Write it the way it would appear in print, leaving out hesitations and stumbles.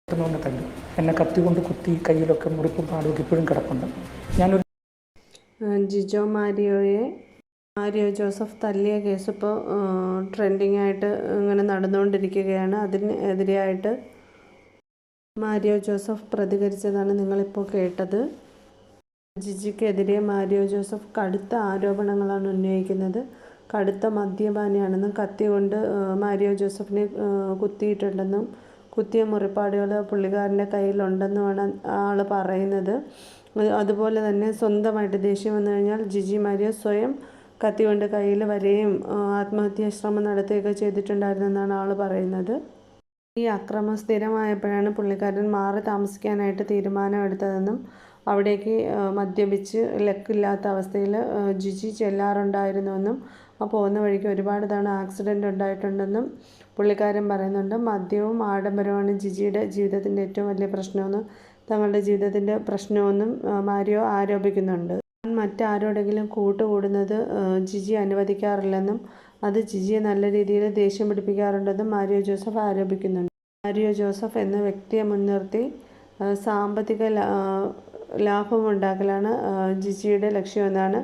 പെട്ടെന്ന് തല്ലി എന്നെ കത്തി കൊണ്ട് കുത്തി കയ്യിലൊക്കെ മുറിപ്പും പാടുമൊക്കെ ഇപ്പോഴും കിടപ്പുണ്ട്. ഞാനൊരു ജിജോ മാരിയോ ജോസഫ് തല്ലിയ കേസ് ഇപ്പോൾ ട്രെൻഡിങ് ആയിട്ട് ഇങ്ങനെ നടന്നുകൊണ്ടിരിക്കുകയാണ്. അതിനെതിരെയായിട്ട് മാരിയോ ജോസഫ് പ്രതികരിച്ചതാണ് നിങ്ങളിപ്പോൾ കേട്ടത്. ജിജിക്കെതിരെ മാരിയോ ജോസഫ് കടുത്ത ആരോപണങ്ങളാണ് ഉന്നയിക്കുന്നത്. കടുത്ത മദ്യപാനിയാണെന്നും കത്തി കൊണ്ട് മാരിയോ ജോസഫിനെ കുത്തിയിട്ടുണ്ടെന്നും കുത്തിയ മുറിപ്പാടുകൾ പുള്ളിക്കാരൻ്റെ കയ്യിലുണ്ടെന്നുമാണ് ആൾ പറയുന്നത്. അതുപോലെ തന്നെ സ്വന്തമായിട്ട് ദേഷ്യം വന്നു കഴിഞ്ഞാൽ ജിജി മാരിയോ സ്വയം കത്തി കൊണ്ട് കയ്യിൽ വരെയും ആത്മഹത്യാ ശ്രമം നടത്തുകയൊക്കെ ചെയ്തിട്ടുണ്ടായിരുന്നെന്നാണ് ആൾ പറയുന്നത്. ഈ അക്രമം സ്ഥിരമായപ്പോഴാണ് പുള്ളിക്കാരൻ മാറി താമസിക്കാനായിട്ട് തീരുമാനമെടുത്തതെന്നും അവിടേക്ക് മദ്യപിച്ച് ലക്കില്ലാത്ത അവസ്ഥയിൽ ജിജി ചെല്ലാറുണ്ടായിരുന്നുവെന്നും പോകുന്ന വഴിക്ക് ഒരുപാട് തവണ ആക്സിഡൻ്റ് ഉണ്ടായിട്ടുണ്ടെന്നും പുള്ളിക്കാരൻ പറയുന്നുണ്ട്. മദ്യവും ആഡംബരവുമാണ് ജിജിയുടെ ജീവിതത്തിൻ്റെ ഏറ്റവും വലിയ പ്രശ്നമെന്നും തങ്ങളുടെ ജീവിതത്തിൻ്റെ പ്രശ്നമെന്നും മാരിയോ ആരോപിക്കുന്നുണ്ട്. മറ്റാരോടെങ്കിലും കൂട്ടുകൂടുന്നത് ജിജി അനുവദിക്കാറില്ലെന്നും അത് ജിജിയെ നല്ല രീതിയിൽ ദേഷ്യം പിടിപ്പിക്കാറുണ്ടെന്നും മാരിയോ ജോസഫ് ആരോപിക്കുന്നുണ്ട്. മാരിയോ ജോസഫ് എന്ന വ്യക്തിയെ മുൻനിർത്തി സാമ്പത്തിക ലാഭമുണ്ടാക്കലാണ് ജിജിയുടെ ലക്ഷ്യമെന്നാണ്